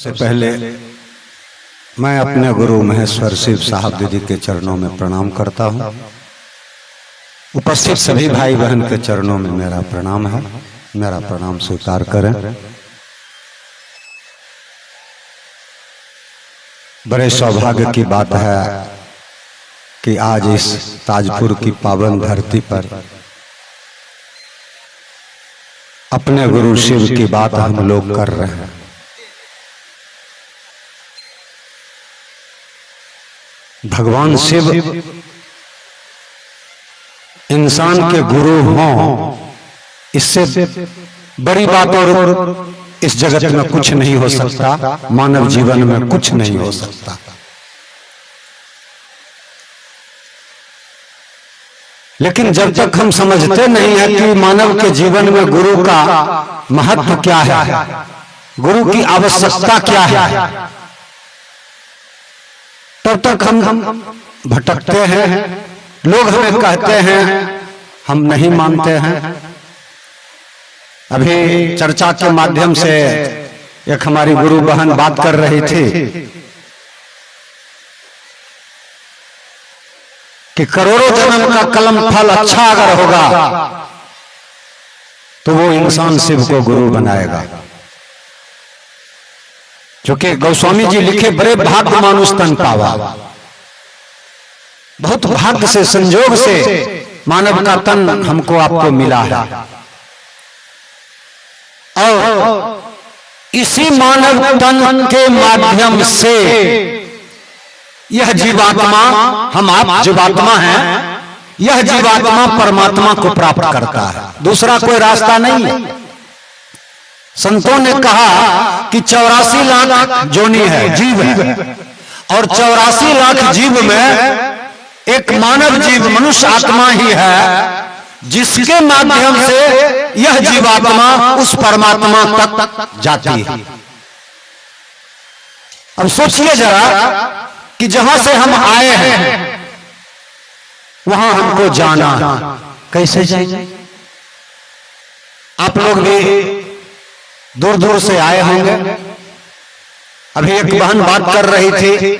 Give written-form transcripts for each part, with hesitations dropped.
सबसे पहले मैं अपने गुरु महेश्वर शिव साहब दीदी के चरणों में प्रणाम करता हूँ। उपस्थित सभी भाई बहन के चरणों में मेरा प्रणाम है, मेरा प्रणाम स्वीकार करें। बड़े सौभाग्य की बात है कि आज इस ताजपुर की पावन धरती पर अपने गुरु शिव की बात हम लोग कर रहे हैं। भगवान शिव इंसान के गुरु हों, इससे बड़ी बात और इस जगत में कुछ नहीं हो सकता, मानव जीवन में कुछ नहीं हो सकता। लेकिन जब तक हम समझते नहीं है कि मानव के जीवन में गुरु का महत्व क्या है, गुरु की आवश्यकता क्या है, तब तक हम भटकते हैं। लोग हमें कहते हैं, हम नहीं मानते हैं। अभी चर्चा के माध्यम से एक हमारी गुरु बहन बात कर रही थी कि करोड़ों जन्म का कलम फल अच्छा अगर होगा तो वो इंसान शिव को गुरु बनाएगा। क्योंकि गोस्वामी जी लिखे, बड़े भाग्य मानुष तन पावा। बहुत भाग्य से, संजोग से मानव का तन हमको आपको मिला है, और इसी मानव तन के माध्यम से यह जीवात्मा, हम आप जीवात्मा हैं, यह जीवात्मा परमात्मा को प्राप्त करता है। दूसरा कोई रास्ता नहीं है। संतों ने कहा कि 84 लाख जोनी है, जीव है, और 84 लाख जीव में एक मानव जीव, मनुष्य आत्मा ही है जिसके माध्यम से यह जीवात्मा उस परमात्मा तक जाती है। अब सोचिए जरा कि जहां से हम आए हैं वहां हमको जाना, कैसे जाएंगे? आप लोग भी दूर दूर से आए होंगे। अभी एक बहन बात कर रही थी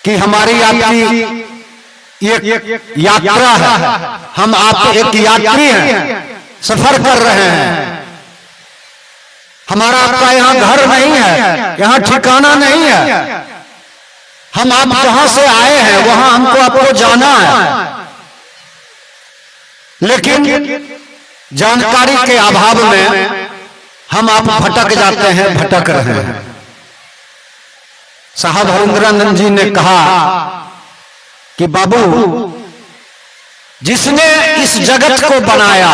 कि हमारी आपकी एक यात्रा है, हम आप एक यात्री हैं, सफर कर रहे हैं। हमारा आपका यहाँ घर नहीं है, यहाँ ठिकाना नहीं है। हम आप जहां से आए हैं वहां हमको आपको जाना है, लेकिन जानकारी के अभाव में हम आप भटक जाते हैं, भटक रहे हैं। साहब हरिंद्रानंद जी ने कहा कि बाबू, जिसने इस जगत को बनाया,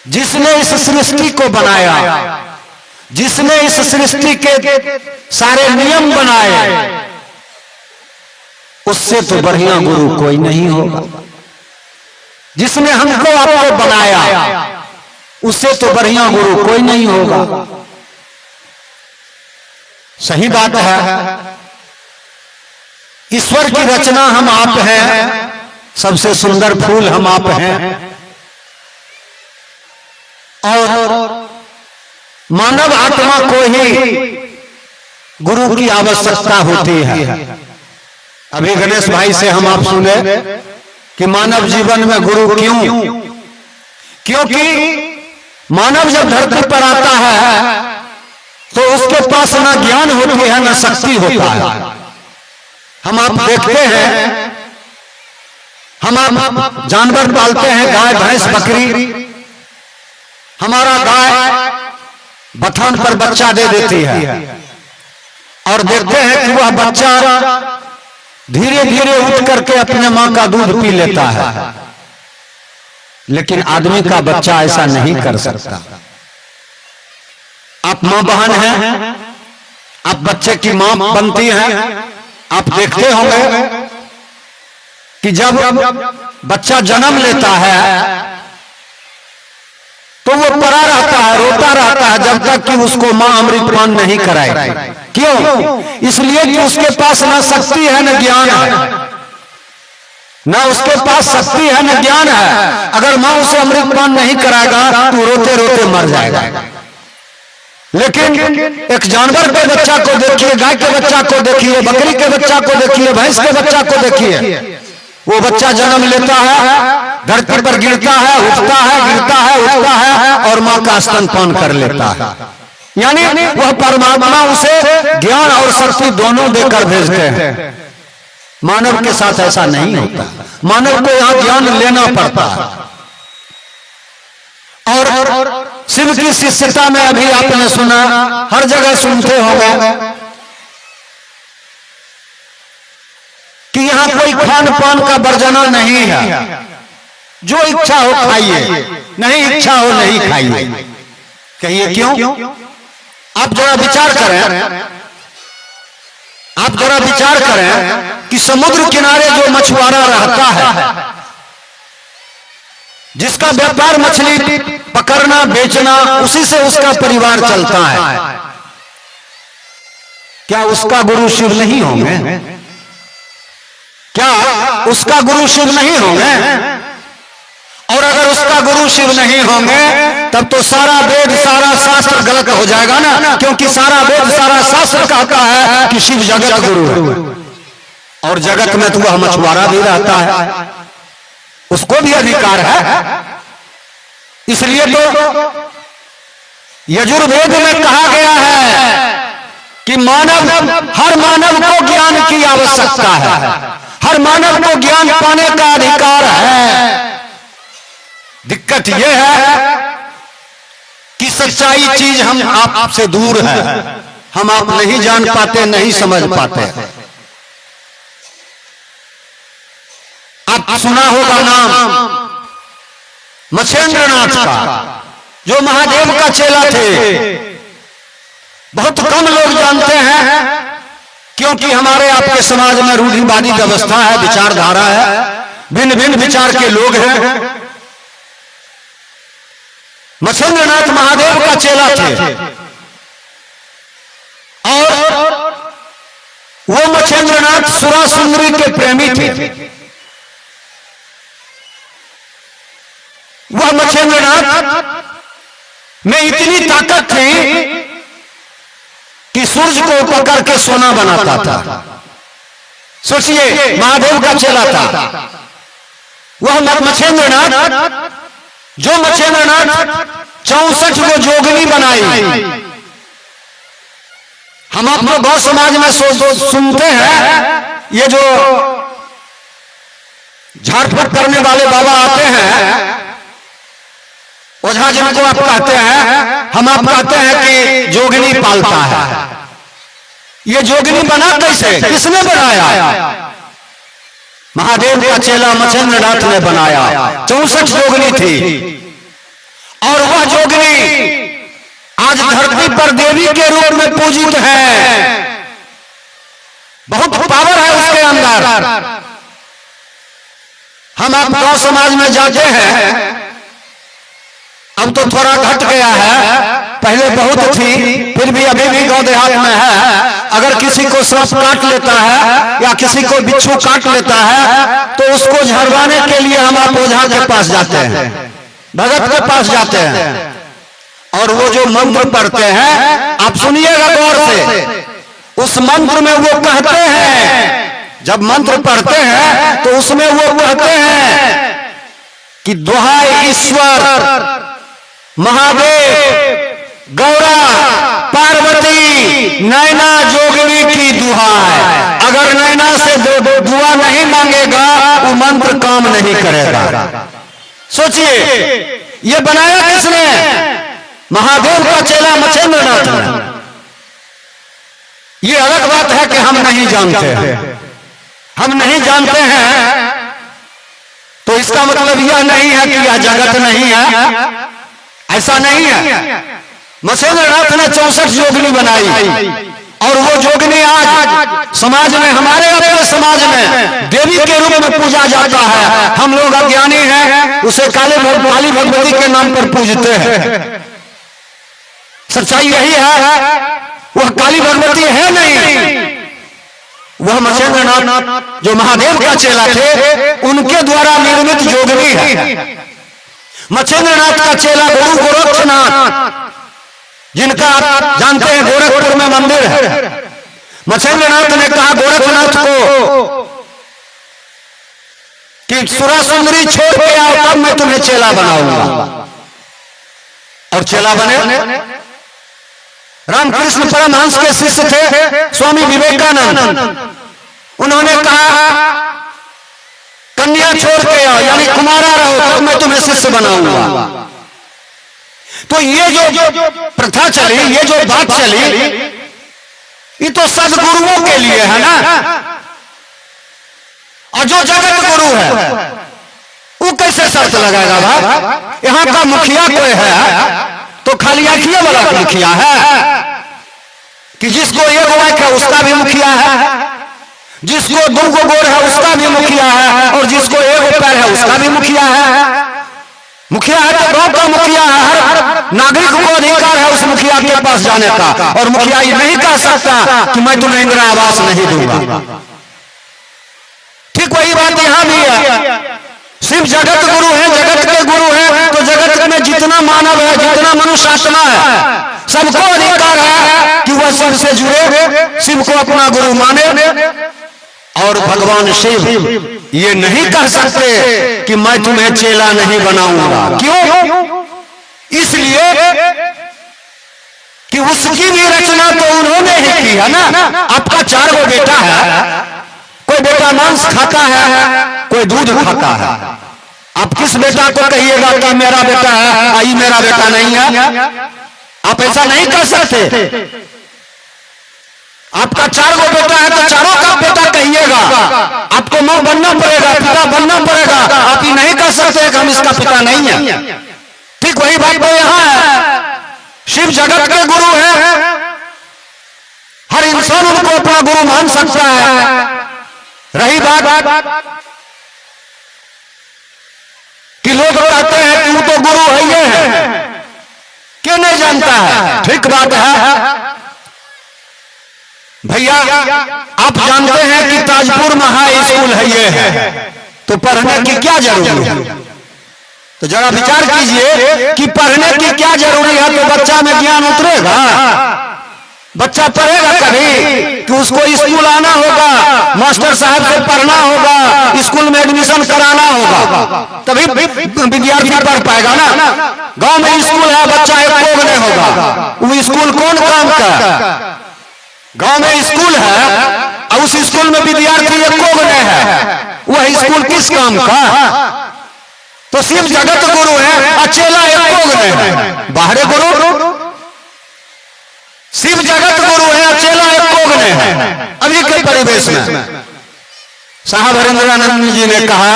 जिसने इस सृष्टि को बनाया, जिसने इस सृष्टि के सारे नियम बनाए, उससे तो बढ़िया गुरु कोई नहीं होगा। जिसने हमको आपको बनाया, उससे तो बढ़िया गुरु कोई नहीं होगा। सही बात है। ईश्वर की रचना हम आप हैं, सबसे सुंदर फूल हम आप हैं, और मानव आत्मा को ही गुरु की आवश्यकता होती है। अभी गणेश भाई से हम आप सुने कि मानव जीवन में गुरु क्यों? क्योंकि मानव जब धरती पर आता है तो उसके पास ना ज्ञान होती है, ना शक्ति होता है। हम आप देखते हैं, हम आप जानवर पालते हैं, गाय भैंस बकरी। हमारा गाय बथान पर बच्चा दे देती है, और देखते हैं कि वह बच्चा धीरे धीरे उठ करके अपने मां का दूध पी लेता है। लेकिन आदमी का बच्चा ऐसा नहीं कर सकता। आप मां बहन हैं, आप बच्चे की मां बनती हैं। आप देखते होंगे कि जब बच्चा जन्म लेता है तो वो पड़ा रहता है, रोता रहता है, जब तक कि उसको मां अमृतपान नहीं कराएगी। क्यों? इसलिए कि उसके पास ना शक्ति है, ना ज्ञान है। ना उसके पास शक्ति है, ना ज्ञान है। अगर मां उसे अमृतपान नहीं कराएगा तो रोते रोते मर जाएगा। लेकिन एक जानवर के बच्चा को देखिए, गाय के बच्चा को देखिए, बकरी के बच्चा को देखिए, भैंस के बच्चा को देखिए। वो बच्चा जन्म लेता है, धरती पर गिरता है, उठता है, गिरता है, उठता है और माँ का स्तनपान कर लेता है। यानी वह परमात्मा उसे ज्ञान और शक्ति दोनों देकर भेजते हैं। मानव के साथ ऐसा नहीं होता। मानव को यहां ज्ञान लेना पड़ता है। और शिव की शिष्यता में अभी आपने सुना, हर जगह सुनते होंगे कि यहां कोई खान पान का वर्जना नहीं है। जो इच्छा हो खाइए, नहीं इच्छा हो नहीं खाइए। कहिए क्यों? आप जरा विचार करें, आप जरा विचार करें कि समुद्र किनारे जो मछुआरा रहता है, जिसका व्यापार मछली पकड़ना बेचना, उसी से उसका परिवार चलता है, क्या उसका गुरु शिव नहीं होंगे? क्या उसका गुरु शिव नहीं होंगे? और अगर उसका गुरु शिव नहीं होंगे तब तो सारा वेद सारा शास्त्र गलत हो जाएगा ना, क्योंकि सारा वेद सारा शास्त्र कहता है कि शिव जगत गुरु है। और जगत में तो वह मछुआरा भी रहता है, उसको भी अधिकार है। इसलिए तो यजुर्वेद में कहा गया है कि हर मानव को ज्ञान की आवश्यकता है, हर मानव को ज्ञान पाने का अधिकार है। दिक्कत यह है कि सच्चाई चीज हम आपसे दूर है, हम आप नहीं जान पाते, नहीं समझ पाते। आप सुना होगा नाम मछेंद्रनाथ का, जो महादेव का चेला थे। बहुत कम लोग जानते हैं, क्योंकि हमारे आपके समाज में रूढ़िवादी व्यवस्था है, विचारधारा है, भिन्न भिन्न विचार के लोग हैं। मछेंद्रनाथ महादेव का चेला थे और वो मछेंद्रनाथ सुरा सुंदरी के प्रेमी थे। वह मछेंद्रनाथ में इतनी ताकत थी कि सूर्य को पकड़ के सोना बनाता था। सोचिए, महादेव का चेला था वह मछेंद्रनाथ, जो मछेंद्रनाथ 64 को जोगनी बनाई। हम आप लोग गौ समाज में सुनते हैं, ये जो झाड़फूक करने वाले बाबा आते हैं, ओझा जिनको आप कहते हैं, हम आप कहते हैं कि जोगनी पालता है। ये जोगनी बना कैसे, किसने बनाया? महादेव का चेला मछेंद्रनाथ ने बनाया। 64 जोगनी थी और वह जोगनी आज धरती पर देवी के रूप में पूजित है। बहुत पावर है उसके अंदर। हम आप गांव समाज में जाते हैं, अब तो थोड़ा घट गया है, पहले बहुत थी, फिर भी अभी भी गांव देहात में है। अगर किसी को सांप काट लेता है या किसी को बिच्छू काट लेता है तो उसको झड़वाने के लिए हम आप ओझा के पास जाते हैं, भगत के पास जाते हैं, और वो जो मंत्र पढ़ते हैं, आप सुनिएगा गौर से, उस मंत्र में वो कहते हैं, जब मंत्र पढ़ते हैं तो उसमें वो कहते हैं कि दुहाई ईश्वर, महादेव, गौरा, पार्वती, नैना जोगिनी की दुहाई। अगर नैना से दुआ नहीं मांगेगा वो मंत्र काम नहीं करेगा। सोचिए, ये बनाया किसने? महादेव का चेला मछेंद्रनाथ ने। ये अलग बात है कि हम नहीं जानते हैं, हम नहीं जानते हैं तो इसका मतलब यह नहीं है कि यह जगत नहीं है, ऐसा नहीं है। मछेंद्रनाथ ने 64 जोगनी बनाई और वो जोगनी आज समाज में, हमारे अपने समाज में देवी के रूप में पूजा जाता है। हम लोग अज्ञानी हैं, उसे काली भगवती के नाम पर पूजते हैं। सच्चाई यही है, वह काली भगवती है नहीं, वह मछेंद्रनाथ जो महादेव का चेला थे उनके द्वारा निर्मित जोगनी है। मछेंद्रनाथ का चेला गुरु गोरक्षनाथ जिनका आप जानते हैं गोरखपुर में मंदिर है। मछलीनाथ ने कहा गोरखनाथ को कि सुरा सुंदरी छोड़ के आओ, तब मैं तुम्हें चेला बनाऊंगा। और चेला बने। रामकृष्ण परमहंस के शिष्य थे स्वामी विवेकानंद। उन्होंने कहा कन्या छोड़ के आओ, यानी कुमारा रहो, तब मैं तुम्हें शिष्य बनाऊंगा। तो ये जो प्रथा चली, ये जो बात चली, ये तो सदगुरुओं के लिए है ना। और जो जगत गुरु है वो कैसे शर्त लगाएगा भाई? यहां का मुखिया कोई है तो खाली आखिया वाला मुखिया है कि जिसको एक आंख है उसका भी मुखिया है, जिसको दो गोर है उसका भी मुखिया है, और जिसको एक पैर है उसका भी मुखिया है। मुखिया है तो गांव का मुखिया है, हर नागरिक को अधिकार है उस मुखिया के पास जाने का। और मुखिया ये नहीं कह सकता कि मैं तुम्हें इंदिरा आवास नहीं दूंगा। ठीक वही बात यहां भी है। सिर्फ जगत गुरु है, जगत के गुरु है, तो जगत में जितना मानव है, जितना मनुष्य आत्मा है, सबको अधिकार है कि वह शिव से जुड़े, शिव को अपना गुरु माने। और भगवान शिव ये नहीं कह सकते कि मैं तुम्हें चेला नहीं बनाऊंगा। क्यों? इसलिए कि उसकी भी रचना तो उन्होंने ही की है ना। आपका 4 गो बेटा है, कोई बेटा मांस खाता है, कोई दूध खाता है। आप किस बेटा को कहिएगा कि मेरा बेटा है, आई मेरा बेटा नहीं है? आप ऐसा नहीं कर सकते। आपका 4 गो बेटा है तो चारों का बेटा कहिएगा। आपको मां बनना पड़ेगा, पिता बनना पड़ेगा। आप ये नहीं कर सकते कि हम इसका पिता नहीं है। ठीक वही बात तो यहां है। शिव जगत के गुरु है, हर इंसान उनको अपना गुरु मान सकता है। रही बात कि लोग कहते हैं कि वो तो गुरु है, ये है, क्यों नहीं जानता है? ठीक बात है भैया। आप जानते हैं कि ताजपुर में हाई स्कूल है, ये है, तो पढ़ने की क्या जरूरी है? तो जरा विचार कीजिए कि पढ़ने की क्या जरूरी है। तो बच्चा में ज्ञान उतरेगा, बच्चा पढ़ेगा कभी कि उसको स्कूल आना होगा, मास्टर साहब से पढ़ना होगा, स्कूल में एडमिशन कराना होगा, तभी विद्यार्थी पढ़ पाएगा ना। गांव में स्कूल है, बच्चा एक कोग नहीं होगा, वो स्कूल कौन काम का? गांव में स्कूल है और उस स्कूल में विद्यार्थी एक कोग नहीं है, वह स्कूल किस काम का? तो शिव जगत गुरु है, अचेला एक कोग नहीं है। बाहरे गुरु शिव जगत गुरु है, अचेला एक कोग नहीं है। अभी के परिवेश में साहब हरिंद्रानंद जी ने कहा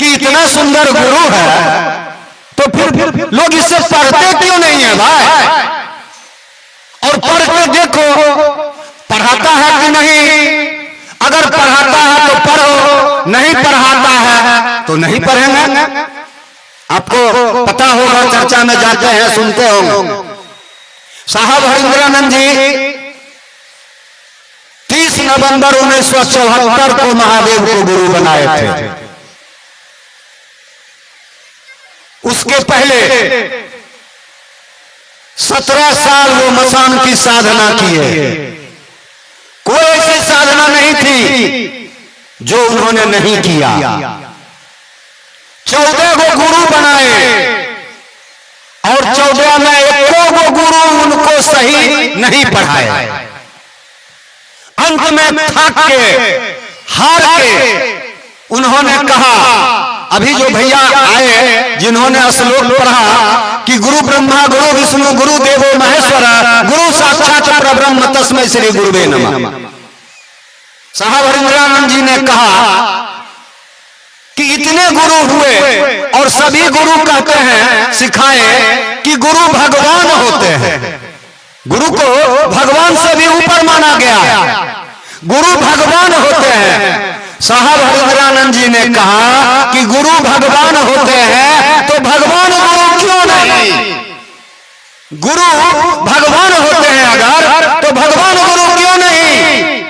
कि इतना सुंदर गुरु है तो फिर लोग इससे पढ़ते क्यों नहीं है भाई? और पढ़ के देखो पढ़ाता है कि नहीं। अगर पढ़ाता है तो पढ़ो, नहीं पढ़ाता है तो नहीं पढ़ेंगे। आपको पता होगा, चर्चा में जाते हैं, सुनते होंगे। साहब हरिंद्रानंद जी 30 नवंबर 1974 को महादेव को गुरु बनाए थे। उसके पहले 17 साल वो मसान की साधना किए। कोई ऐसी साधना नहीं थी जो उन्होंने नहीं किया। 14 गो गुरु बनाए और 14 में एको गो गुरु उनको सही नहीं पढ़ाए। अंत में थक के, हार के उन्होंने कहा, अभी जो भैया आए जिन्होंने श्लोक पढ़ा कि गुरु ब्रह्मा गुरु विष्णु गुरु देवो महेश्वर गुरु साक्षात परब्रह्म तस्मै श्री गुरुवे नमः। साहब हरिंद्रानंद जी ने कहा कि इतने गुरु हुए और सभी गुरु कहते हैं, सिखाए कि गुरु भगवान होते हैं। गुरु को भगवान से भी ऊपर माना गया, गुरु भगवान होते हैं। साहब हरिंद्रानंद जी ने कहा कि गुरु भगवान होते हैं तो भगवान गुरु क्यों नहीं? गुरु भगवान होते हैं अगर, तो भगवान गुरु क्यों नहीं?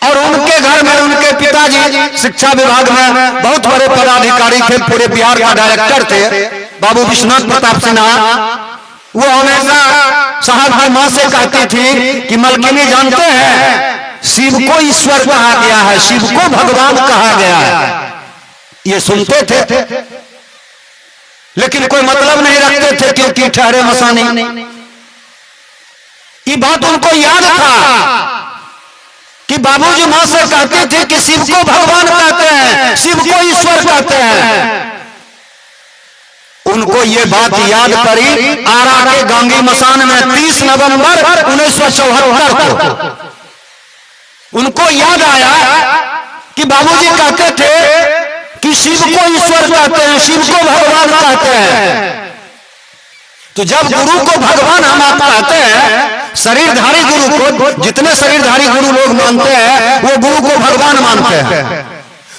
और उनके घर में उनके पिताजी शिक्षा विभाग में बहुत बड़े पदाधिकारी थे, पूरे बिहार का डायरेक्टर थे, बाबू विश्वनाथ प्रताप सिन्हा। वो हमेशा साहब की माँ से कहती थी कि मलकिनी जानते हैं शिव को ईश्वर कहा गया है, शिव को भगवान कहा गया है। ये सुनते थे लेकिन कोई मतलब नहीं रखते थे क्योंकि ठहरे मसानी। ये बात उनको याद था कि बाबूजी मां से कहते थे कि शिव को भगवान कहते हैं, शिव को ईश्वर कहते हैं। उनको ये बात याद करी आरा के गांगी मसान में 30 नवंबर 1974 को उनको याद आया कि बाबूजी कहते थे कि शिव को ईश्वर कहते हैं, शिव को भगवान कहते हैं। तो जब गुरु को भगवान हम आप कहते हैं, शरीरधारी गुरु को जितने शरीरधारी गुरु लोग मानते हैं वो गुरु को भगवान मानते हैं।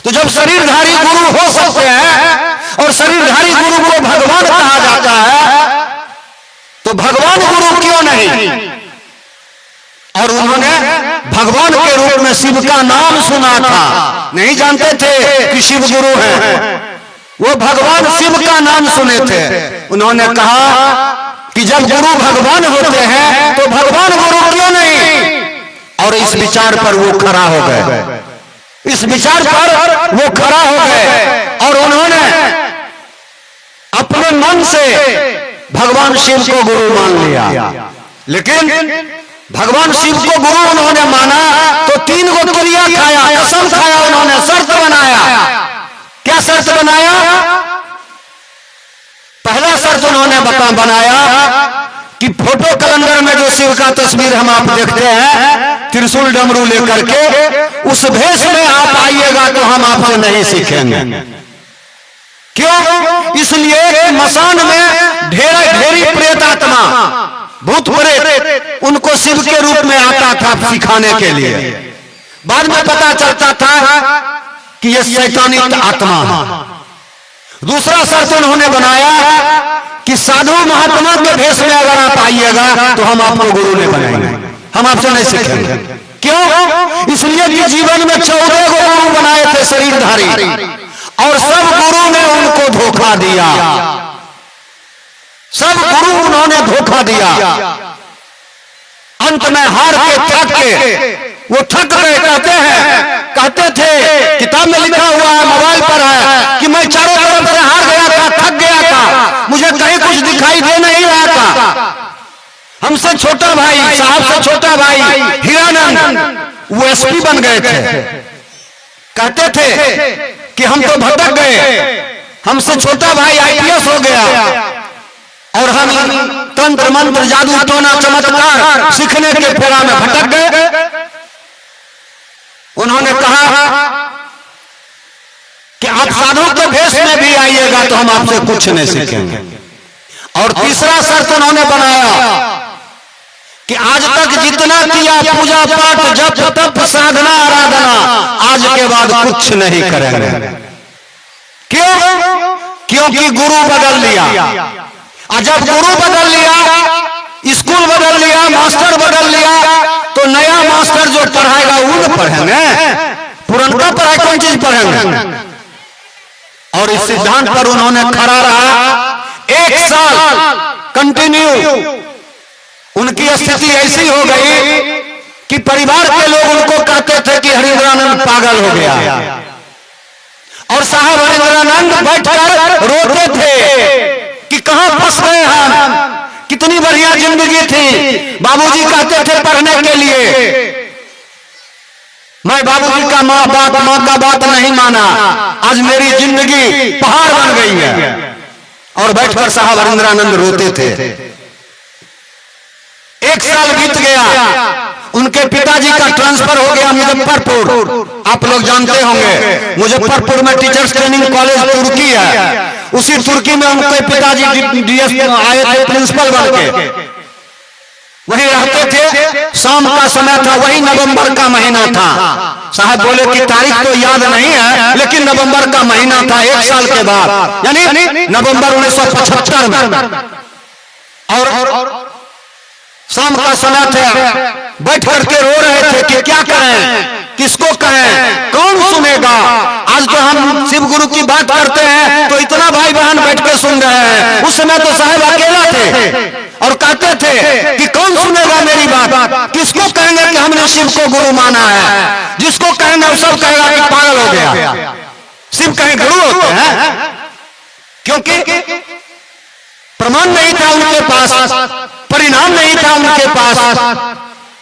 तो जब शरीरधारी गुरु हो सकते हैं और शरीरधारी गुरु को भगवान कहा जाता है तो भगवान गुरु क्यों नहीं? और उन्होंने भगवान के रूप में शिव का नाम सुना था, नहीं जानते थे कि शिव गुरु हैं। वो भगवान शिव का नाम सुने थे। उन्होंने कहा कि जब गुरु भगवान होते हैं तो भगवान गुरु क्यों नहीं? और इस विचार पर वो खड़ा हो गए, इस विचार पर वो खड़ा हो गए और उन्होंने अपने मन से भगवान शिव को गुरु मान लिया। लेकिन भगवान शिव को गुरु उन्होंने माना तो 3 गो क्रिया खाया, कसम खाया, उन्होंने शर्त बनाया। क्या शर्त बनाया? पहला शर्त उन्होंने बनाया कि फोटो कैलेंडर में जो शिव का तस्वीर हम आप देखते हैं त्रिशूल डमरू लेकर के, उस भेष में आप आइएगा तो हम आपसे नहीं सीखेंगे। क्यों? इसलिए मसान में ढेरी प्रेत आत्मा, भूत प्रेत उनको शिव के रूप में आता था सिखाने के लिए। बाद में पता चलता था कि ये शैतानी आत्मा है। दूसरा शर्त उन्होंने बनाया कि साधु महात्मा के भेष में अगर आप आइएगा तो हम आपको गुरु नहीं बनाएंगे, हम आपसे नहीं सीखेंगे। क्यों? इसलिए कि जीवन में 14 गो गुरु बनाए थे शरीरधारी और सब गुरु ने उनको धोखा दिया, सब गुरु उन्होंने धोखा दिया। अंत में हार के थक के वो थक गए। कहते थे किताब में लिखा हुआ है, मोबाइल पर है कि मैं चारों तरफ से हार गया था, थक गया था, मुझे कहीं कुछ दिखाई दे नहीं रहा था। हमसे छोटा भाई, साहब से छोटा भाई हीरानंद वो एसपी बन गए थे। कहते थे कि हम तो भटक गए, हमसे छोटा भाई आईपीएस हो गया और हम तंत्र मंत्र जादू टोना चमत्कार सीखने के फेरा में भटक गए। उन्होंने कहा कि आप साधु के भेष में भी आइएगा तो हम आपसे कुछ नहीं सीखेंगे। और तीसरा शर्त उन्होंने बनाया कि आज तक जितना किया पूजा पाठ जप तप साधना आराधना, आज के बाद कुछ नहीं करेंगे। क्यों? क्योंकि गुरु बदल लिया। और जब गुरु बदल लिया, स्कूल बदल लिया, मास्टर बदल लिया, तो नया मास्टर जो पढ़ाएगा वो न पढ़ेंगे, पुराना पढ़ाई कौन चीज पढ़ेंगे? और इस सिद्धांत पर उन्होंने खड़ा रहा। 1 साल कंटिन्यू उनकी स्थिति ऐसी हो गई कि परिवार के लोग उनको कहते थे कि हरिंद्रानंद पागल हो गया। और साहब हरिंद्रानंद बैठकर रोते थे कि कहां फंस गए हम, कितनी बढ़िया जिंदगी थी। बाबूजी कहते थे पढ़ने के लिए, मैं बाबूजी का माँ का बात नहीं माना, आज मेरी जिंदगी पहाड़ बन गई है। और बैठकर साहब हरिंद्रानंद रोते थे। 1 साल बीत गया, उनके पिताजी का ट्रांसफर हो गया मुजफ्फरपुर। आप लोग जानते होंगे मुजफ्फरपुर में टीचर्स ट्रेनिंग कॉलेज तुर्की है। उसी तुर्की में उनके पिताजी डीएस आए थे प्रिंसिपल बन के, वहीं रहते थे। शाम का समय था, वही नवंबर का महीना था। साहब बोले कि तारीख तो याद नहीं है लेकिन नवंबर का महीना था 1 साल के बाद, यानी नवंबर 1975 में। और शाम का समय था, बैठ करके रो रहे थे कि क्या करें, किसको कहें, कौन सुनेगा। आज तो हम शिव गुरु की बात करते हैं तो इतना भाई बहन बैठ के सुन रहे हैं, उस समय तो साहब अकेला थे और कहते करते थे कि कौन सुनेगा मेरी बात, किसको कहेंगे कि हमने शिव को गुरु माना है, जिसको कहेंगे वो सब कहेगा कि पागल हो गया। शिव कहीं गुरु होते हैं? क्योंकि प्रमाण नहीं था उनके पास, परिणाम नहीं था उनके पास।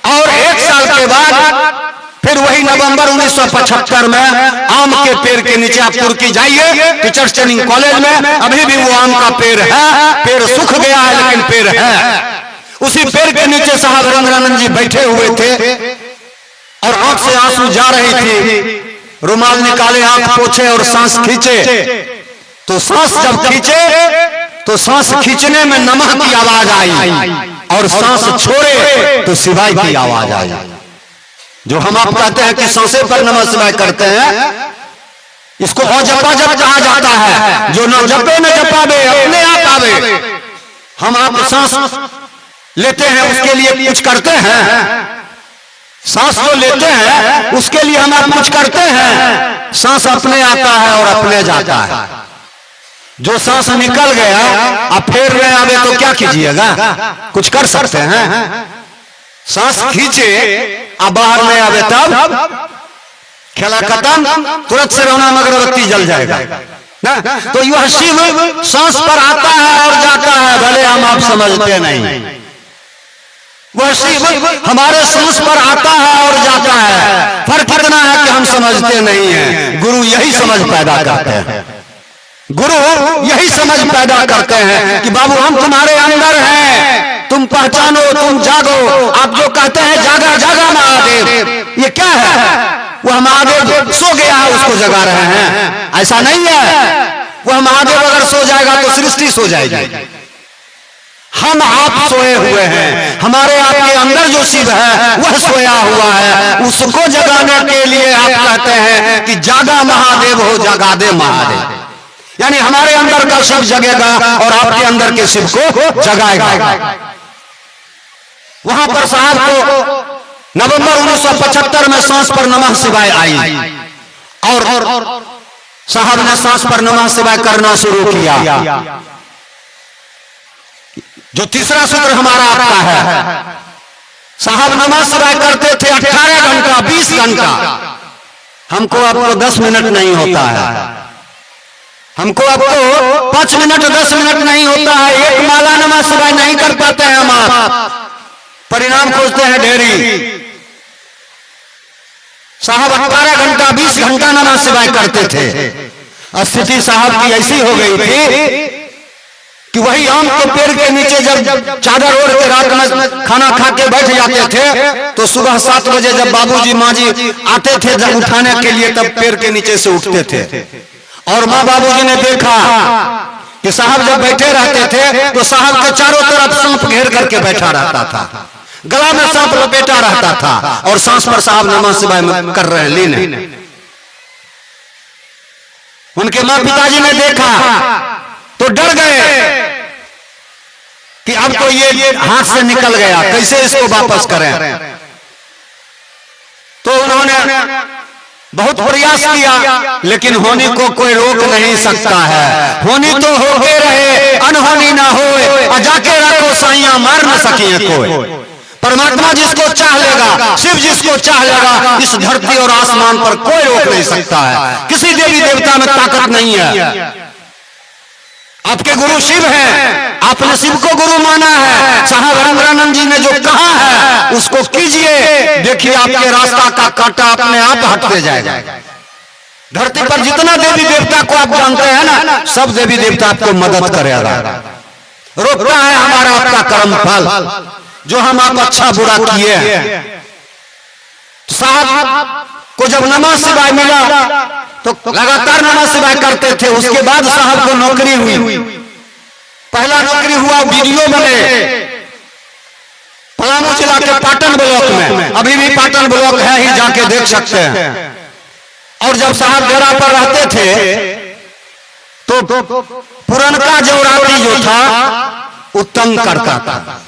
और 1 साल के बाद फिर वही नवंबर 1975 में आम के पेड़ के नीचे, आप तुर्की जाइए टीचर्स ट्रेनिंग कॉलेज में, अभी भी वो आम का पेड़ है। पेड़ सूख गया है लेकिन पेड़ है। उसी पेड़ के नीचे साहब रंगरानंद जी बैठे हुए थे और आंख से आंसू जा रही थी। रुमाल निकाले, आंख पोछे और सांस खींचे। तो सांस जब खींचे तो सांस खींचने में नमः की आवाज आई और सांस छोड़े तो शिवाय की आवाज आई। जो हम आप कहते हैं कि सांसे पर नमः शिवाय करते हैं, इसको अजपा जप कहा जाता है। जो न जपे न जपावे अपने आप आवे। हम आप सांस लेते हैं उसके लिए कुछ करते हैं, सांस जो लेते हैं उसके लिए हम आप कुछ करते हैं। सांस अपने आता है और अपने जाता है। जो सांस निकल गया अब फिर में आवे तो क्या कीजिएगा, कुछ कर सकते हैं? सांस खींचे अब बाहर में आवे तब खेला खत्म, तुरंत से रोना अगरबत्ती जल जाएगा ना। तो यह शिव सांस पर आता है और जाता है, भले हम आप समझते नहीं। वह शिव हमारे सांस पर आता है और जाता है, फर्क इतना है कि हम समझते नहीं हैं। गुरु यही समझ पैदा करते हैं। गुरु यही समझ पैदा करते हैं कि बाबू हम तुम्हारे अंदर हैं, तुम पहचानो, तुम जागो। आप जो कहते हैं जागा जागा महादेव, ये क्या है? वह महादेव सो गया है, उसको जगा रहे हैं? ऐसा नहीं है। वह महादेव अगर सो जाएगा तो सृष्टि सो जाएगी। हम आप सोए हुए हैं, हमारे आपके अंदर जो शिव है वह सोया हुआ है। उसको जगाने के लिए आप कहते हैं कि जागा महादेव हो, जगा दे महादेव। यानी हमारे अंदर का शिव जगेगा और आपके अंदर के शिव को जगाएगा। वहां पर साहब को नवंबर 1975 में सांस पर नमः शिवाय आई और साहब ने सांस पर नमः शिवाय करना शुरू किया। जो तीसरा सूत्र हमारा आपका है, साहब नमः शिवाय करते थे 18 घंटा 20 घंटा। हमको आपको 10 मिनट नहीं होता है, हमको आपको 5 मिनट 10 मिनट नहीं होता है। एक माला नमः शिवाय नहीं कर पाते हैं हम आप, परिणाम खोजते हैं ढेरी। साहब 18 घंटा 20 घंटा नमः शिवाय करते थे। स्थिति साहब की ऐसी हो गई थी कि वही आम के पेड़ के नीचे जब चादर ओढ़ के रात में खाना खा के बैठ जाते थे तो सुबह 7 बजे जब बाबूजी माँ जी आते थे जब उठाने के लिए, तब पेड़ के नीचे से उठते थे। और माँ बाबूजी ने देखा कि साहब जब बैठे रहते थे तो साहब के चारों तरफ सांप घेर करके बैठा रहता था, गला में सांप लपेटा रहता था और सांस पर साहब नमः शिवाय कर रहे हैं लीन। उनके माँ पिताजी ने देखा तो डर गए कि अब तो ये हाथ से निकल गया, कैसे इसको वापस करें। तो उन्होंने बहुत प्रयास किया लेकिन होनी को कोई रोक नहीं सकता है। होनी तो होके रहे, अनहोनी ना हो, जाके रखो साइया मार न सकिए कोई। परमात्मा जिसको चाह लेगा, शिव जिसको चाह लेगा, इस धरती और आसमान पर कोई रोक नहीं सकता है। किसी देवी देवता में ताकत नहीं है। आपके गुरु शिव हैं, आपने शिव को गुरु माना है। साहब रंगरानंद जी ने जो कहा है उसको कीजिए, देखिए आपके रास्ता का कांटा अपने आप हटते जाएगा। धरती पर जितना देवी देवता को आप जानते हैं ना, सब देवी देवता आपको मदद करेगा। रोकता है हमारा आपका कर्म फल, जो हम आप अच्छा बुरा किए हैं। साहब को जब नमः शिवाय मिला तो लगातार नमः शिवाय करते थे। उसके बाद साहब को नौकरी हुई। पहला नौकरी हुआ वीडियो बने पलामू जिला के पाटन ब्लॉक में, अभी भी पाटन ब्लॉक है ही, जाके देख सकते हैं। और जब साहब डेरा पर रहते थे तो पुरनका जौराती जो था वो तंग करता था।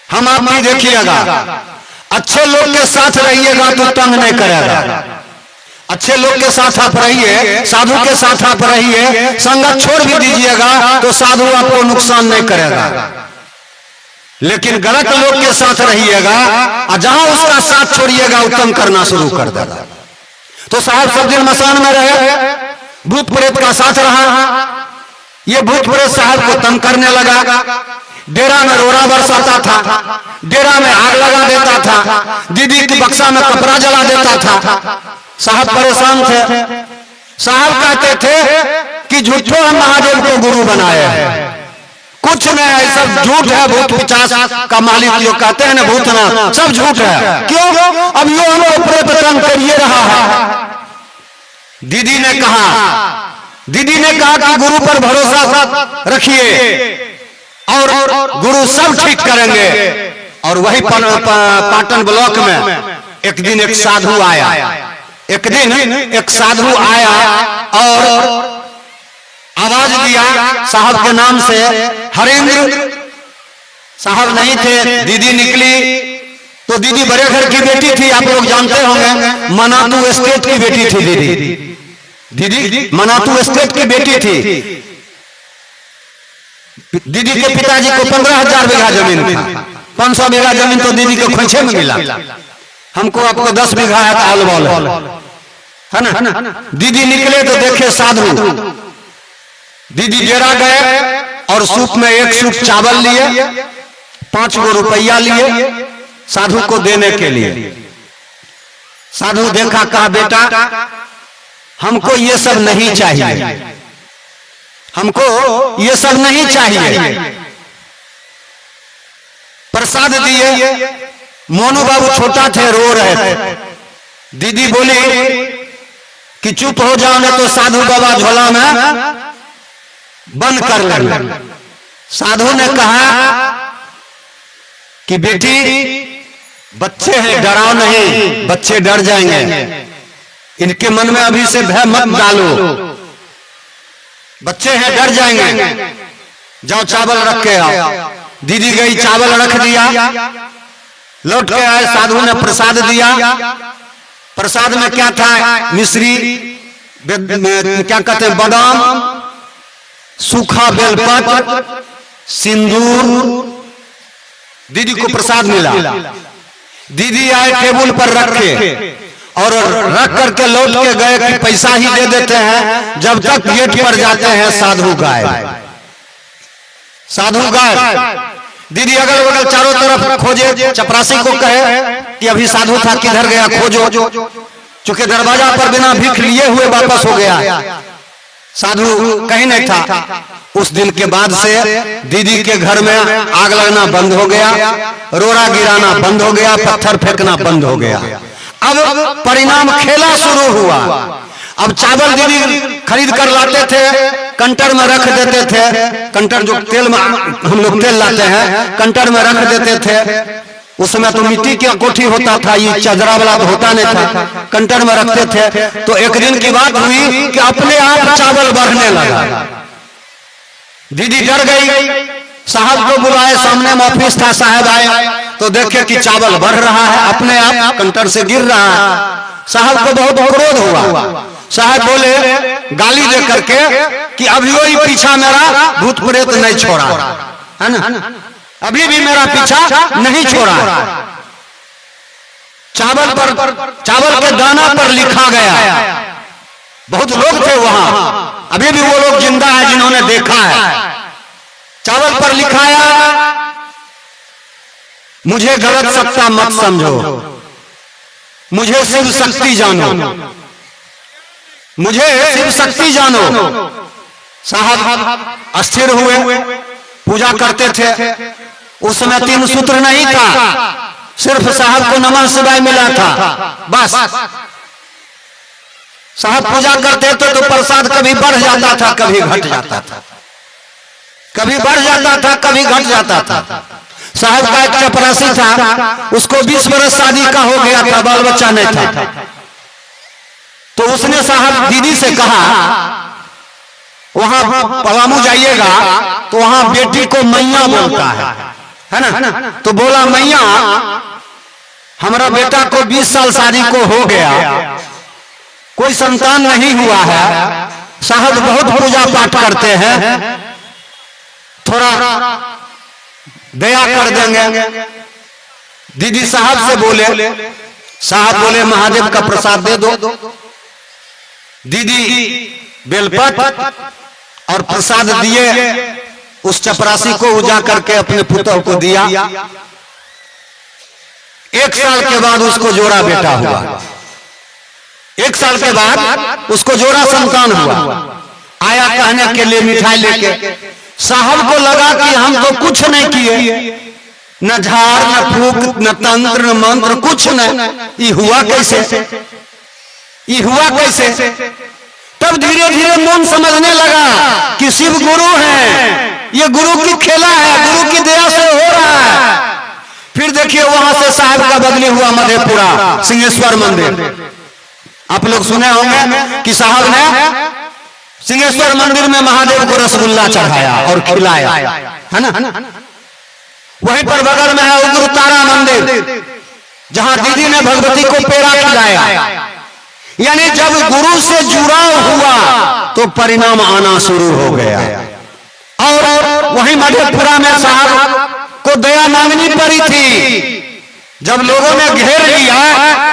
हम आप नहीं देखिएगा, अच्छे लोग के साथ रहिएगा तो तंग नहीं करेगा। अच्छे लोग के साथ आप रहिए, साधु के साथ आप रहिए, संगत छोड़ भी दीजिएगा तो साधु आपको नुकसान नहीं करेगा। लेकिन गलत लोग के साथ रहिएगा और जहां उसका साथ छोड़िएगा उत्तम करना शुरू कर देगा। तो साहब सब दिन मसान में रहे, भूत प्रेत का साथ रहा। ये भूत प्रेत साहब को तंग करने लगा। डेरा में रोड़ा बरसाता था, डेरा में आग लगा देता था, दीदी की बक्सा में कपड़ा जला देता था। साहब परेशान थे। साहब कहते थे कि झूठो हम महादेव को गुरु बनाए हैं, कुछ नहीं है, सब झूठ है। भूत पिचास का मालिक जो कहते हैं ना भूत ना, सब झूठ है। क्यों? अब यो हमको प्रेत तंग करिए रहा है। दीदी ने कहा कि गुरु पर भरोसा रखिए और गुरु सब ठीक करेंगे। और वही पाटन ब्लॉक में एक दिन एक साधु आया और आवाज दिया साहब के नाम से। हरेंद्र साहब नहीं थे, दीदी निकली। तो दीदी बड़े घर की बेटी थी, आप लोग जानते होंगे, मनातू एस्टेट की बेटी थी। दीदी मनातू एस्टेट की बेटी थी। दीदी के पिताजी को 15,000 बीघा जमीन था। 500 बीघा जमीन तो दीदी के खोइछे में मिला। हमको आपको 10 बीघा है है ना। दीदी निकले तो देखे साधु। दीदी डेरा गए और सूप में एक सूप चावल लिए, 5 गो रुपया लिए साधु को देने के लिए। साधु देखा, कहा बेटा हमको ये सब नहीं चाहिए, हमको ये सब नहीं चाहिए। प्रसाद दिए। मोनू बाबू छोटा थे, रो रहे थे। दीदी बोली कि चुप हो जाओ ना तो साधु बाबा झोला में बंद कर लेंगे। साधु ने कहा कि बेटी बच्चे हैं, डराओ नहीं, बच्चे डर जाएंगे, इनके मन में अभी से भय मत डालो, बच्चे हैं डर जाएंगे, जाओ चावल रख के आओ। दीदी गई, चावल रख दिया, लौट के आए। साधु ने प्रसाद दिया। प्रसाद में क्या था? मिश्री, क्या कहते हैं, बादाम, सूखा बेलपत्र, सिंदूर। दीदी को प्रसाद मिला। दीदी आए, टेबल पर रखे और रख करके लौट के गए कि पैसा ही दे देते हैं। जब तक गेट पर जाते हैं साधु गायब। दीदी अगल बगल चारों तरफ खोजे, चपरासी को कहे कि अभी साधु था, किधर गया, खोजो। चूंकि दरवाजा पर बिना भीख लिए हुए वापस हो गया, साधु कहीं नहीं था। उस दिन के बाद से दीदी के घर में आग लगना बंद हो गया, रोड़ा गिराना बंद हो गया, पत्थर फेंकना बंद हो गया। अब परिणाम खेला शुरू हुआ। अब चावल दीदी खरीद कर लाते थे, कंटर में रख देते थे। कंटर जो तेल में हम लोग तेल लाते हैं, कंटर में रख देते थे। उसमें तो मिट्टी की कोठी होता था, ये चदरा वाला तो होता नहीं था, कंटर में रखते थे। तो एक दिन की बात हुई कि अपने आप चावल बढ़ने लगा। दीदी डर गई, साहब को बुलाए, सामने में ऑफिस था, साहब आए तो देखे कि चावल बढ़ रहा है, अपने आप कंटर से गिर रहा है। साहब को बहुत क्रोध हुआ। साहब बोले गाली दे करके कि अभी ही पीछा मेरा भूत प्रेत नहीं छोड़ा है ना, अभी भी मेरा पीछा नहीं छोड़ा। चावल के दाना पर लिखा गया, बहुत लोग थे वहां, अभी भी वो लोग जिंदा है जिन्होंने देखा है। चावल पर लिखाया, मुझे गलत सत्ता मत समझो, मुझे शिव शक्ति जानो, मुझे शिव शक्ति जानो। साहब अस्थिर हुए, पूजा करते थे। उस समय 3 सूत्र नहीं था, सिर्फ साहब को नमः शिवाय मिला था, बस। साहब पूजा करते थे तो प्रसाद कभी बढ़ जाता था, कभी घट जाता था, कभी बढ़ जाता था, कभी घट जाता था। साहब का एक चपरासी था, उसको 20 बरस शादी का हो गया था, बाल बच्चा नहीं था। तो उसने साहब दीदी से कहा, वहां पलामू जाइएगा तो वहां बेटी को मैया बोलता है ना। तो बोला मैया, हमारा बेटा को 20 साल शादी को हो गया, कोई संतान नहीं हुआ है। साहब बहुत पूजा पाठ करते हैं, थोड़ा दया कर देंगे। दीदी साहब से बोले, साहब बोले महादेव का प्रसाद दे दो। दीदी बेलपत और प्रसाद दिए, उस चपरासी को उजा करके अपने पुतों को दिया। 1 साल के बाद उसको जोड़ा बेटा हुआ। 1 साल के बाद उसको जोड़ा संतान हुआ। आया कहने के लिए मिठाई लेके। साहब को लगा कि हम तो कुछ नहीं किए, न झाड़ न फूक न तंत्र न मंत्र, कुछ न, ये हुआ कैसे, ये हुआ कैसे। तब धीरे धीरे मन समझने लगा कि शिव गुरु हैं, ये गुरु की खेला है, गुरु की दया से हो रहा है। फिर देखिए वहां से साहब का बदली हुआ मधेपुरा सिंहेश्वर मंदिर। आप लोग सुने होंगे कि साहब ने सिंहेश्वर मंदिर में महादेव को रसगुल्ला चढ़ाया और खिलाया, है ना। वहीं पर बगल में है उग्रतारा मंदिर, जहां दीदी ने भगवती को पेड़ा खिलाया। यानी जब गुरु से जुड़ाव हुआ तो परिणाम आना शुरू हो गया। और वहीं मधेपुरा में साहब को दया मांगनी पड़ी थी। जब लोगों ने घेर लिया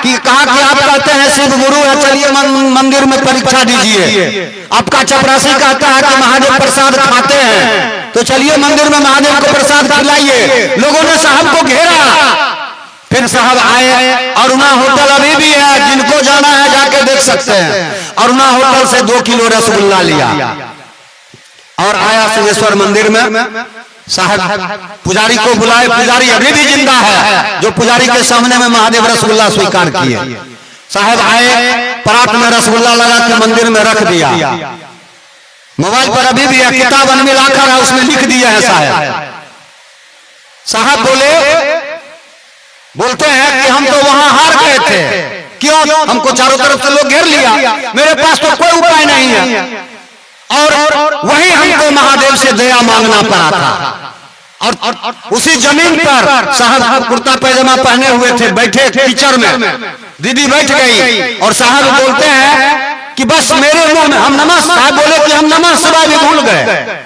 कि कहा कि आप कहते हैं शिव गुरु है, चलिए मंदिर में परीक्षा दीजिए। आपका चपरासी कहता है कि महादेव प्रसाद खाते हैं, तो चलिए मंदिर में महादेव को प्रसाद खिलाइए। लोगों ने साहब को घेरा। फिर साहब आए। अरुणा होटल अभी भी है, जिनको जाना है जाके देख सकते हैं। अरुणा होटल से 2 किलो रसगुल्ला लिया और आया सिंहेश्वर मंदिर में। साहब पुजारी को बुलाए, पुजारी अभी भी जिंदा है, जो पुजारी के सामने में महादेव रसगुल्ला स्वीकार किए। साहब आए, परात में रसगुल्ला लगा के मंदिर में रख दिया। मोबाइल पर अभी भी है, किताब मिलाकर है, उसमें लिख दिया है साहब। साहब बोलते हैं कि हम तो वहां हार गए थे। क्यों? हमको चारों तरफ से लोग घेर लिया, मेरे पास तो कोई उपाय नहीं है। और वही हमको महादेव से दया मांगना पड़ा था। और उसी जमीन पर साहब कुर्ता पैजामा पहने हुए थे, बैठे कीचड़ में। दीदी बैठ गई और साहब बोलते हैं कि बस मेरे मुंह में हम नमः, साहब बोले कि हम नमः शिवाय भी भूल गए।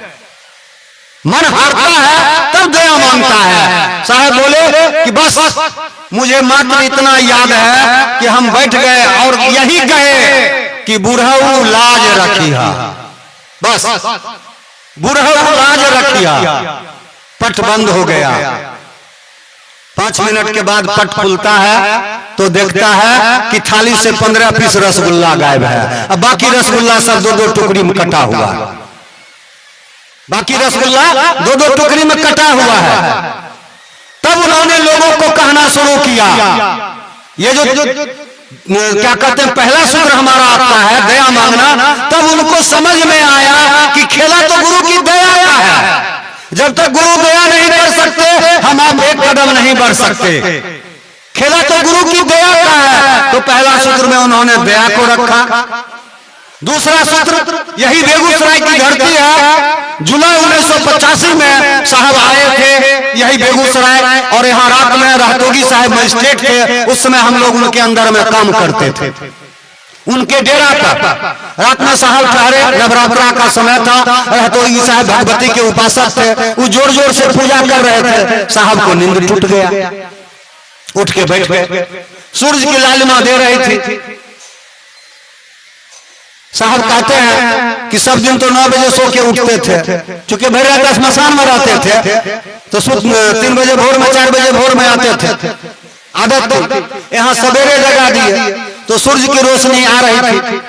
मन हारता है तब दया मांगता है। साहब बोले कि बस मुझे मात्र इतना याद है कि हम बैठ गए और यही कहे कि बुढ़ऊ लाज रखिया, बस बुढ़ऊ लाज रखिया। पट बंद हो गया। 5 मिनट के बाद पट खुलता है तो देखता है कि थाली से 15 पीस रसगुल्ला गायब है। अब बाकी रसगुल्ला सब 2-2 टुकड़ी में कटा हुआ, बाकी रसगुल्ला 2-2 टुकड़ी में कटा हुआ है। तब उन्होंने लोगों को कहना शुरू किया, ये जो क्या कहते हैं पहला सूत्र हमारा आता है दया मांगना। तब उनको समझ में आया कि खेला तो गुरु की दया का है। जब तक गुरु दया नहीं कर सकते हम आप एक कदम नहीं बढ़ सकते। खेला तो गुरु की दया का है। तो पहला सूत्र में उन्होंने दया को रखा। दूसरा सूत्र यही बेगूसराय की धरती है। जुलाई 1985 में साहब आए थे यही बेगूसराय, और यहाँ रात में रहतोगी साहब मजिस्ट्रेट थे। उस समय हम लोग उनके अंदर में काम करते थे। उनके डेरा पर रात में साहब ठहरे। नवरात्रा का समय था। रहतोगी साहब भगवती के उपासक थे। वो जोर जोर से पूजा कर रहे थे। साहब को नींद टूट गया, उठ के बैठ गए। सूरज की लालिमा दे रही थी। साहब कहते हैं कि सब दिन तो 9 बजे सो के उठते थे, चूंकि भैरव स्मशान में रहते थे तो 3 बजे भोर में 4 बजे भोर में आते थे। आदत थी। यहाँ सवेरे जगा दिए तो सूरज की रोशनी आ रही थी।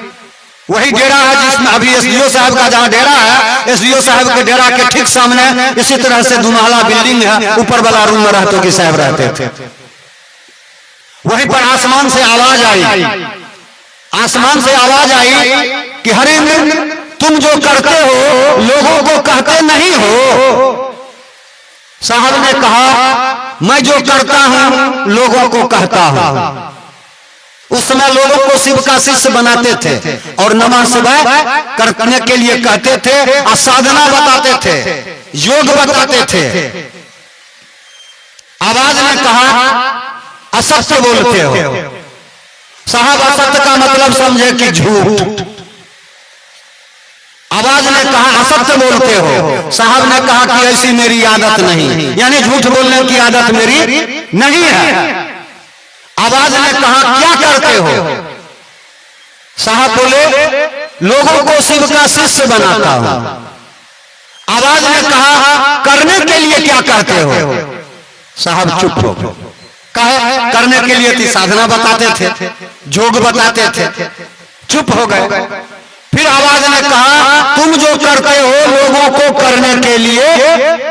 वही डेरा है जिसमें अभी एसडीओ साहब का जहाँ डेरा है, एसडीओ साहब के डेरा के ठीक सामने इसी तरह से दुमाला बिल्डिंग है। ऊपर वाला रूम में रहतोगी साहब रहते थे। वहीं पर आसमान से आवाज आई, आसमान से आवाज आई कि हरिंद्र तुम जो करते हो लोगों को कहते नहीं हो। साहब ने कहा मैं जो करता हूं लोगों को कहता हूं। उस समय लोगों को शिव का शिष्य बनाते थे और नमः शिवाय करने के लिए कहते थे, और साधना बताते थे, योग बताते थे। आवाज ने कहा असत्य बोलते हो। साहब असत्य का मतलब समझे कि झूठ। आवाज ने कहा असत्य बोलते हो। साहब ने कहा कि ऐसी मेरी आदत नहीं, यानी झूठ बोलने की आदत मेरी नहीं है। आवाज ने कहा क्या करते हो? साहब बोले लोगों को शिव का शिष्य बनाता हूं। आवाज ने कहा करने के लिए क्या करते हो? साहब चुप हो कहे करने के लिए थी साधना बताते थे, जोग बताते थे, चुप हो गए। फिर आवाज ने कहा तुम जो करते हो लोगों को करने के लिए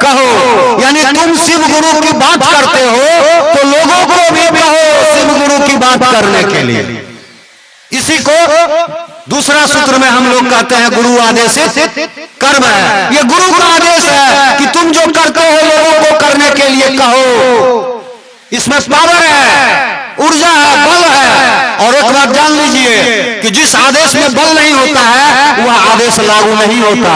कहो, यानी तुम शिव गुरु की बात करते हो तो लोगों को भी कहो शिव गुरु की बात करने के लिए। इसी को दूसरा सूत्र में हम लोग कहते हैं गुरु आदेशित कर्म है। ये गुरु का आदेश है कि तुम जो करते हो लोगों को करने के लिए कहो। इसमें पावर है, ऊर्जा है, बल है। और एक बात जान लीजिए कि जिस आदेश में बल नहीं होता है वह आदेश लागू नहीं होता।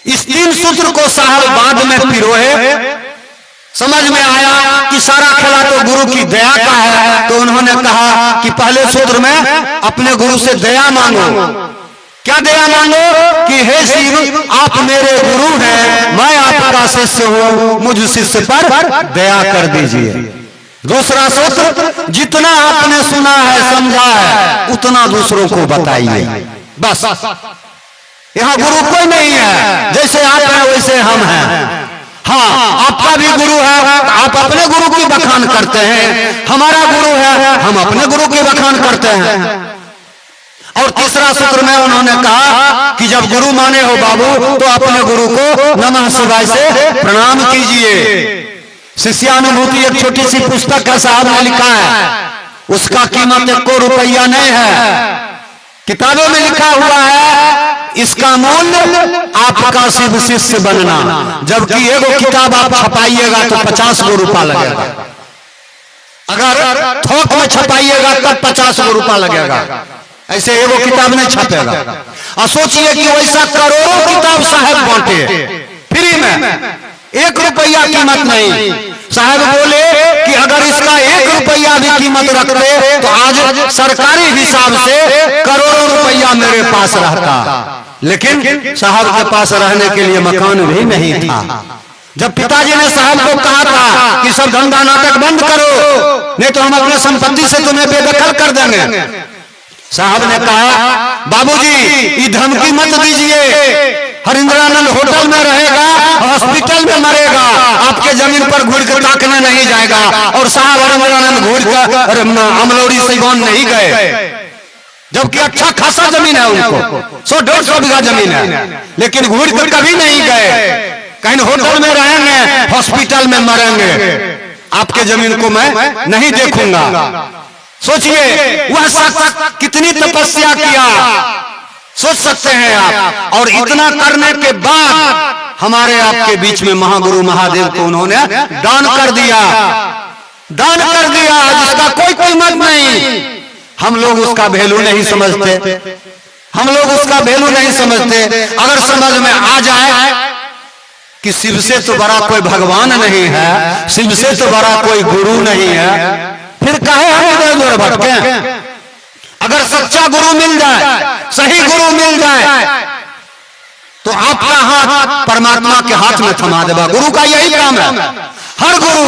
इस 3 सूत्र को साहब बाद में पिरोए, समझ में आया कि सारा खेला तो गुरु की दया का है। तो उन्होंने कहा कि पहले सूत्र में अपने गुरु से दया मांगो। क्या दया मांगो कि हे शिव आप मेरे गुरु हैं, मैं आपका शिष्य हूं, मुझ शिष्य पर दया कर दीजिए। दूसरा सूत्र जितना आपने सुना है समझा है उतना दूसरों को बताइए। बस यहां गुरु कोई नहीं है, जैसे आप हैं वैसे हम हैं। हाँ आपका भी गुरु है, आप अपने गुरु की बखान करते हैं, हमारा गुरु है हम अपने गुरु की बखान करते हैं। और तीसरा सूत्र में उन्होंने कहा कि जब गुरु माने हो बाबू तो अपने गुरु को नमः शिवाय से प्रणाम कीजिए। शिष्यानुभूति एक छोटी सी पुस्तक है, साहब ने लिखा है, उसका कीमत 1 रुपया नहीं है। किताबों में लिखा हुआ है इसका मूल्य आपका शिव शिष्य बनना, जबकि एगो किताब आप छपाइएगा तो 50 गो रुपया लगेगा। अगर थोक में छपाइएगा तब 50 गो रुपया लगेगा, ऐसे एगो किताब नहीं छपेगा। और सोचिए कि वैसा करोड़ों किताब साहब बांटे फ्री में, 1 रुपया कीमत नहीं। साहब बोले कि अगर इसका 1 रुपया भी कीमत रखते तो आज सरकारी हिसाब से करोड़ों रुपया मेरे पास रहता। लेकिन साहब के पास रहने के लिए मकान भी नहीं था। जब पिताजी ने साहब को कहा था कि सब धंधा नाटक बंद करो नहीं तो हम अपने संपत्ति से तुम्हें बेदखल कर देंगे, साहब ने कहा बाबूजी ये धमकी मत दीजिए, हरिंद्रानंद होटल में रहेगा, हॉस्पिटल में मरेगा, आपके जमीन पर घूर कर ताकने नहीं जाएगा। और साहब हरिंद्रानंद घूर कर अमलौरी सिवान नहीं गए, जबकि अच्छा खासा जमीन है उनको, 100-150 बीघा जमीन है, लेकिन घूर कर कभी नहीं गए। कहीं होटल में रहेंगे, हॉस्पिटल में मरेंगे, आपके जमीन को मैं नहीं देखूंगा। सोचिए वह शख्स कितनी तपस्या किया, सोच सकते हैं आप। और इतना करने के बाद हमारे आपके बीच में महागुरु महादेव को उन्होंने दान कर दिया, जिसका कोई कीमत नहीं। हम लोग उसका वैल्यू नहीं समझते, अगर समझ में आ जाए कि शिव से तो बड़ा कोई भगवान नहीं है, शिव से तो बड़ा कोई गुरु नहीं है, फिर काहे हम इधर-उधर भटके। अगर सच्चा गुरु मिल जाए, सही गुरु मिल जाए तो आपका हाथ परमात्मा के हाथ में थमा देगा। गुरु का यही काम है, हर गुरु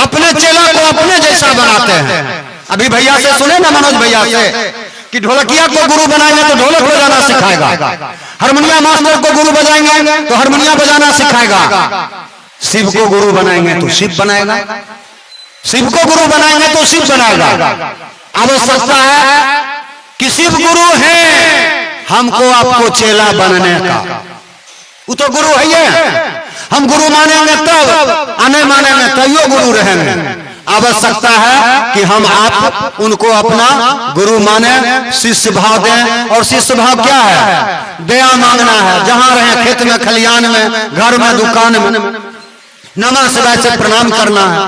अपने चेला को अपने जैसा बनाते हैं। अभी भैया से सुने ना, मनोज भैया से, कि ढोलकिया को गुरु बनाएंगे तो ढोलक बजाना सिखाएगा, हारमोनिया मास्टर को गुरु बनाएंगे तो हारमोनिया बजाना सिखाएगा, शिव को गुरु बनाएंगे तो शिव बनाएगा, शिव को गुरु बनाएंगे तो शिव बनाएगा। आवश्यकता है कि शिव गुरु है, हमको आपको चेला बनने का, वो तो गुरु है। हम गुरु मानेंगे तब, नहीं मानेंगे तब यो गुरु रहेंगे। आवश्यकता है कि हम आप उनको अपना गुरु माने, शिष्य भाव दें। और शिष्य भाव क्या है? दया मांगना है, जहां रहे, खेत में, खलियान में, घर में, दुकान में, नमः शिवाय से प्रणाम करना है।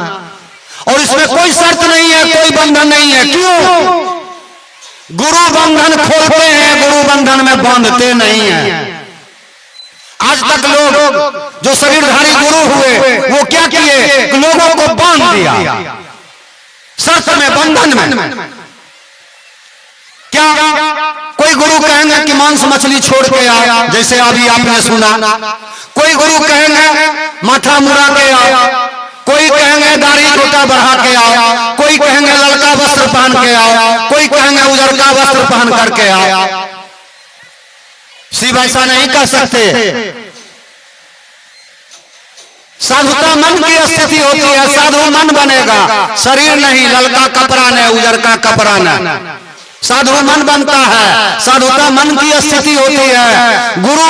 और इसमें कोई शर्त नहीं है, कोई बंधन नहीं है। क्यों? गुरु बंधन खोलते हैं, गुरु बंधन में बांधते नहीं हैं। आज तक लोग जो शरीरधारी गुरु हुए वो क्या किए? लोगों को बांध दिया, शर्त में, बंधन में। क्या कोई कोई गुरु कहेंगे कि मांस मछली छोड़ के आओ, जैसे अभी आपने सुना। कोई गुरु कहेंगे माथा मुड़ा के आओ, कोई कहेंगे दाढ़ी छोटा बढ़ा के आओ, कोई कहेंगे लड़का वस्त्र पहन के आओ, कोई कहेंगे उजरका वस्त्र पहन करके आओ। शिव ऐसा नहीं कर सकते। साधुता मन की स्थिति होती है, साधु मन बनेगा, शरीर नहीं, ललका कपड़ा न उजरका कपड़ा न, साधु मन बनता है। साधुता मन की स्थिति होती है। गुरु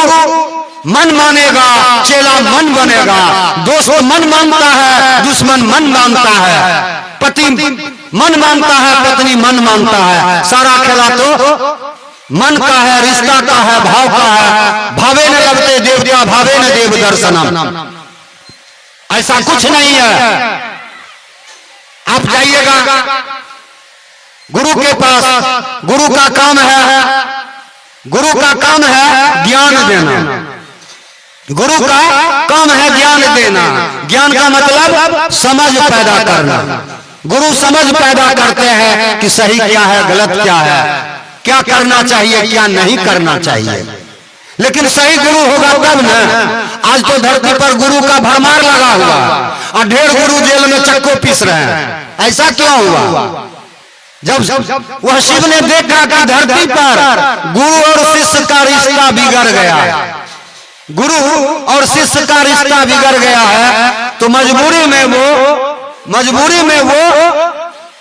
मन मानेगा, चेला मन बनेगा। दोस्त मन मानता है, दुश्मन मन मानता है, पति मन मानता है, पत्नी मन मानता है। सारा खेला तो मन का है, रिश्ता का है, भाव का है। भावे न लगते देवता, भावे न देव दर्शनम, ऐसा कुछ नहीं है। आप जाइएगा गुरु के पास, गुरु का काम है, गुरु का काम है ज्ञान देना। गुरु का काम है ज्ञान देना। ज्ञान का मतलब समझ पैदा करना। गुरु समझ पैदा करते हैं कि सही क्या है, गलत क्या है, क्या करना चाहिए, क्या नहीं करना चाहिए। लेकिन सही गुरु होगा तब न। आज तो धरती पर गुरु का भरमार लगा हुआ और ढेर गुरु जेल में चक्को पीस रहे हैं। ऐसा क्यों हुआ? जब वह शिव ने देखा कि धरती पर गुरु और शिष्य का रिश्ता बिगड़ गया, गुरु और शिष्य का रिश्ता बिगड़ गया है, तो मजबूरी में वो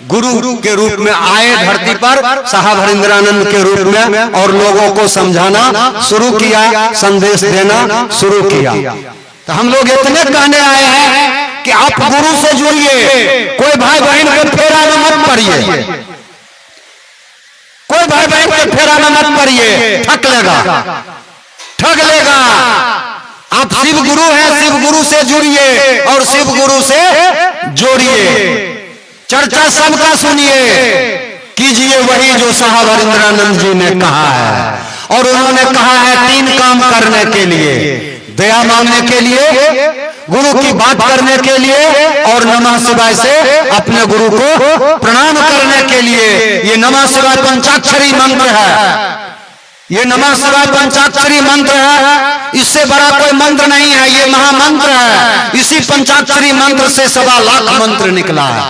गुरु के रूप में आए धरती पर, साहब हरिंद्रानंद के रूप में, और लोगों को समझाना शुरू किया, संदेश देना शुरू किया। तो हम लोग इतने कहने आए हैं कि आप गुरु से जुड़िए। कोई भाई बहन के फेरा में मत पड़िए, कोई भाई बहन के फेरा में मत पड़िए, ठग लेगा। आप शिव गुरु हैं, शिव गुरु से जुड़िए और शिव गुरु से जोड़िए। चर्चा सबका सुनिए, कीजिए वही जो साहब हरिंद्रानंद जी ने कहा है। और उन्होंने कहा है 3 काम करने के लिए: दया मांगने के लिए, गुरु की बात करने के लिए, और नमः शिवाय से अपने गुरु को प्रणाम करने के लिए। ये नमः शिवाय पंचाक्षरी मंत्र है, ये नमः शिवाय पंचाक्षरी मंत्र है। इससे बड़ा कोई मंत्र नहीं है, ये महामंत्र है। इसी पंचाक्षरी मंत्र से 1.25 लाख मंत्र निकला है,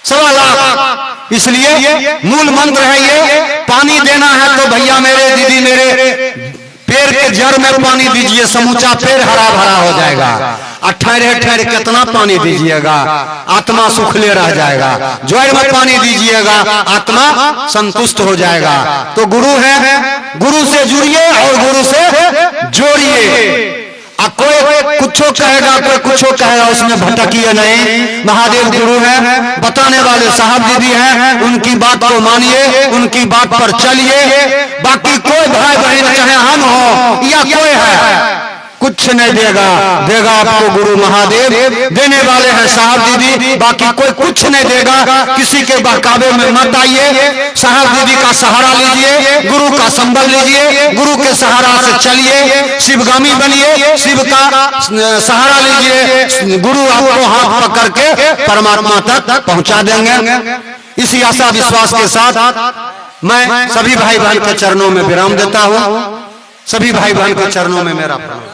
1.25 लाख। इसलिए मूल मंत्र है ये। पानी देना है तो भैया मेरे, दीदी मेरे, पेड़ के जड़ में पानी दीजिए, समूचा पेड़ हरा भरा हो जाएगा। और ठहरे कितना पानी दीजिएगा, आत्मा सुखले रह जाएगा। जड़ में पानी दीजिएगा, आत्मा संतुष्ट हो जाएगा। तो गुरु है, गुरु से जुड़िए और गुरु से जोड़िए। कोई कुछो कहेगा, कोई कुछो कहेगा, उसमें भटकिए नहीं। महादेव गुरु है, बताने वाले साहब दीदी हैं, उनकी बात को मानिए, उनकी बात पर चलिए। बाकी कोई भाई बहन, चाहे हम हो या कोई है, कुछ नहीं देगा। देगा आपको गुरु महादेव, देने वाले हैं साहब दीदी। बाकी कोई कुछ नहीं देगा। किसी के बहकावे में मत आइए। साहब दीदी का सहारा लीजिए, गुरु का संबल लीजिए, गुरु के सहारा से चलिए, शिवगामी बनिए, शिव का सहारा लीजिए। गुरु आपको हाथ पकड़ के परमात्मा तक पहुंचा देंगे। इसी आशा विश्वास के साथ मैं सभी भाई बहन के चरणों में विराम देता हूं। सभी भाई बहन के चरणों में मेरा प्रणाम।